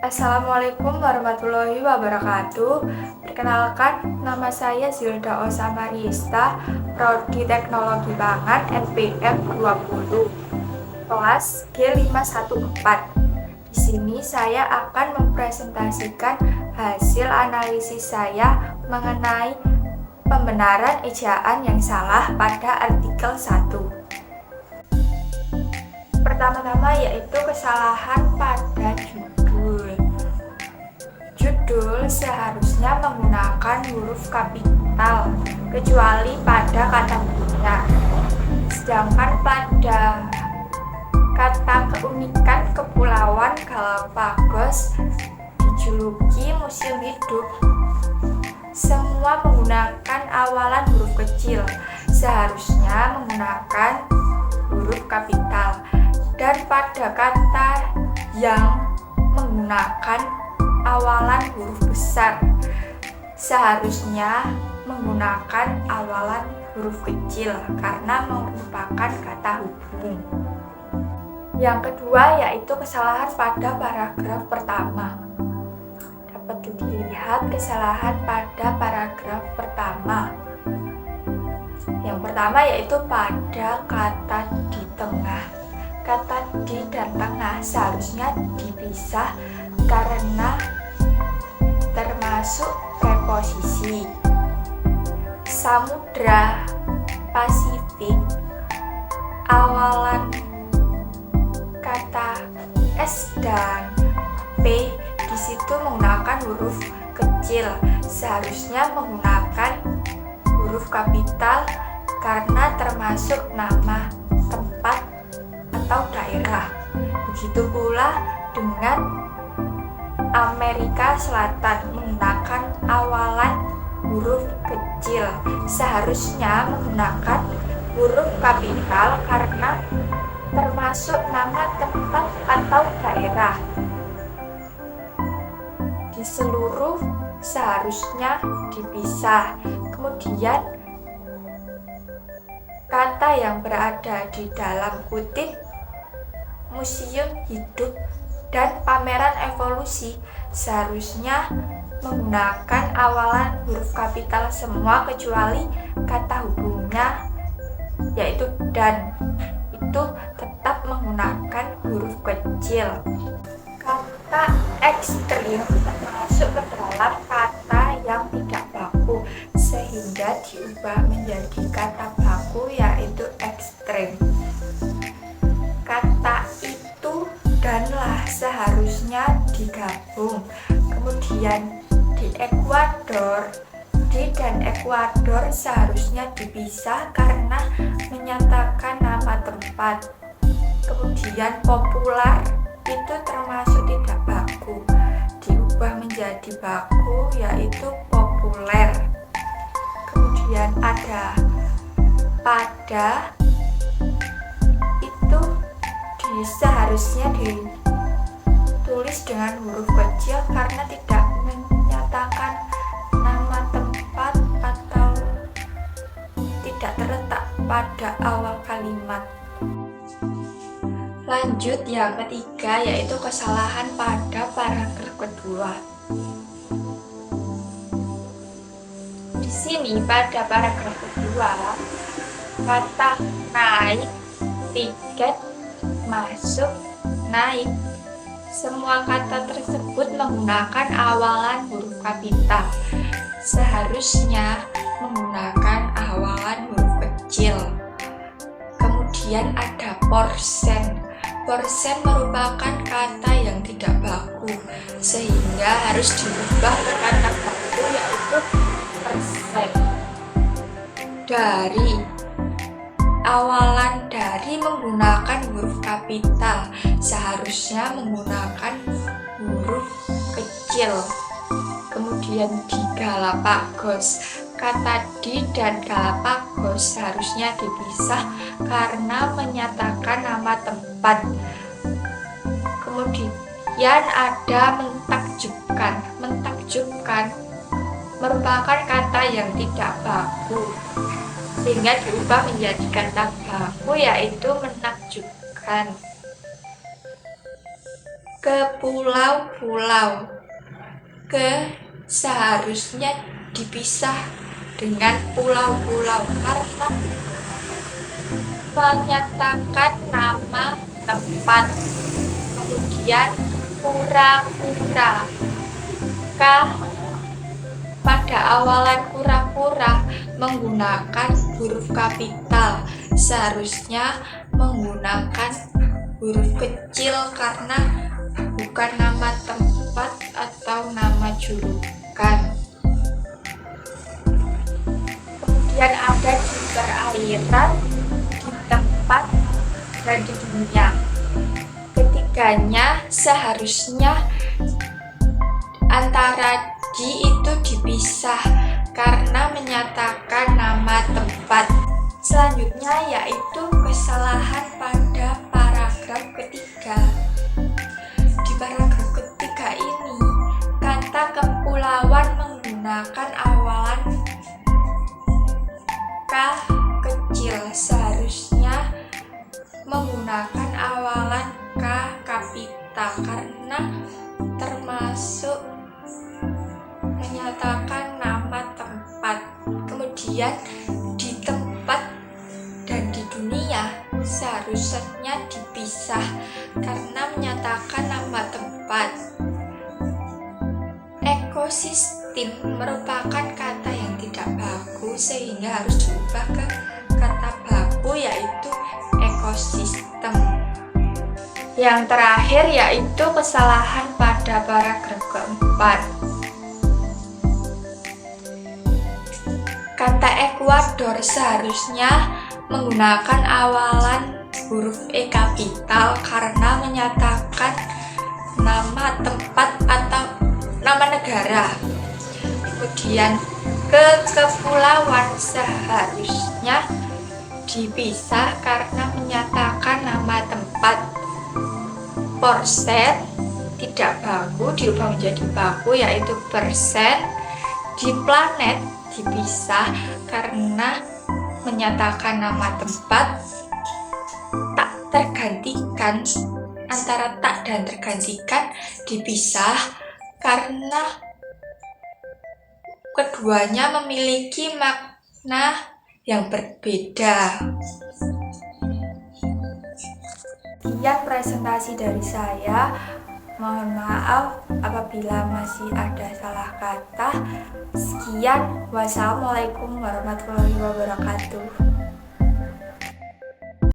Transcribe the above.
Assalamualaikum warahmatullahi wabarakatuh. Perkenalkan, nama saya Zilda Osa Mariesta, Prodi Teknologi Pangan NPM 20, kelas G514. Di sini saya akan mempresentasikan hasil analisis saya mengenai pembenaran ejaan yang salah pada artikel 1. Pertama-tama yaitu kesalahan pada judul. Judul seharusnya menggunakan huruf kapital kecuali pada kata bunyinya. Sedangkan pada kata keunikan Kepulauan Galapagos dijuluki Museum Hidup, semua menggunakan awalan huruf kecil, seharusnya menggunakan huruf kapital. Dan pada kata yang menggunakan awalan huruf besar, seharusnya menggunakan awalan huruf kecil karena merupakan kata hubung. Yang kedua yaitu kesalahan pada paragraf pertama. Dapat dilihat kesalahan pada paragraf pertama. Yang pertama yaitu pada kata di tengah. Kata di dan tengah seharusnya dipisah karena termasuk preposisi. Samudra Pasifik, awalan kata S dan P di situ menggunakan huruf kecil, seharusnya menggunakan huruf kapital karena termasuk nama tempat atau daerah. Begitu pula dengan Amerika Selatan menggunakan awalan huruf kecil, seharusnya menggunakan huruf kapital karena termasuk nama tempat atau daerah. Di seluruh seharusnya dipisah. Kemudian kata yang berada di dalam kutip Museum Hidup dan Pameran Evolusi seharusnya menggunakan awalan huruf kapital semua kecuali kata hubungnya yaitu dan, itu tetap menggunakan huruf kecil. Kata ekstrim termasuk ke dalam kata yang tidak baku sehingga diubah menjadi kata baku yaitu ekstrim. Kata itu danlah seharusnya digabung. Kemudian di Ekuador, di dan Ekuador seharusnya dipisah karena menyatakan nama tempat. Kemudian populer itu termasuk tidak baku, diubah menjadi baku yaitu populer. Kemudian ada pada, itu seharusnya ditulis dengan huruf kecil karena tidak menyatakan nama tempat atau tidak terletak pada awal kalimat. Lanjut yang ketiga yaitu kesalahan pada paragraf kedua. Di sini pada paragraf kedua, kata naik, tiket, masuk, naik, semua kata tersebut menggunakan awalan huruf kapital, seharusnya menggunakan awalan huruf kecil. Kemudian ada porsen. Porsen merupakan kata yang tidak baku sehingga harus diubah ke kata baku yaitu persen. Dari, awalan dari menggunakan huruf kapital, seharusnya menggunakan huruf kecil. Kemudian di Galapagos, kata di dan Galapagos seharusnya dipisah karena menyatakan nama tempat. Kemudian ada mentakjubkan. Mentakjubkan merupakan kata yang tidak baku sehingga diubah menjadi kata baku yaitu menakjubkan. ke pulau-pulau. Ke seharusnya dipisah dengan pulau-pulau karena menyatakan nama tempat. Kemudian kura-kura. Pada awalan kura-kura menggunakan huruf kapital, seharusnya menggunakan huruf kecil karena bukan nama tempat atau nama julukan. Kemudian ada di perairan, di tempat, dan di dunia. Ketiganya seharusnya antara di itu dipisah karena menyatakan nama tempat. Selanjutnya yaitu kesalahan pada paragraf ketiga. Di paragraf ketiga ini, kata kepulauan menggunakan awalan K kecil, seharusnya menggunakan awalan K kapital karena termasuk menyatakan nama tempat. Kemudian di tempat dan di dunia seharusnya dipisah karena menyatakan nama tempat. Ekosistem merupakan kata yang tidak baku sehingga harus diubah ke kata baku yaitu ekosistem. Yang terakhir yaitu kesalahan pada paragraf keempat. Kata Ekuador seharusnya menggunakan awalan huruf E kapital karena menyatakan nama tempat atau nama negara. Kemudian kepulauan seharusnya dipisah karena menyatakan nama tempat. Porset tidak baku diubah menjadi baku yaitu persen. Di planet dipisah karena menyatakan nama tempat. Tak tergantikan, antara tak dan tergantikan dipisah karena keduanya memiliki makna yang berbeda. Sekian presentasi dari saya. Mohon maaf apabila masih ada salah kata. Sekian, wassalamualaikum warahmatullahi wabarakatuh.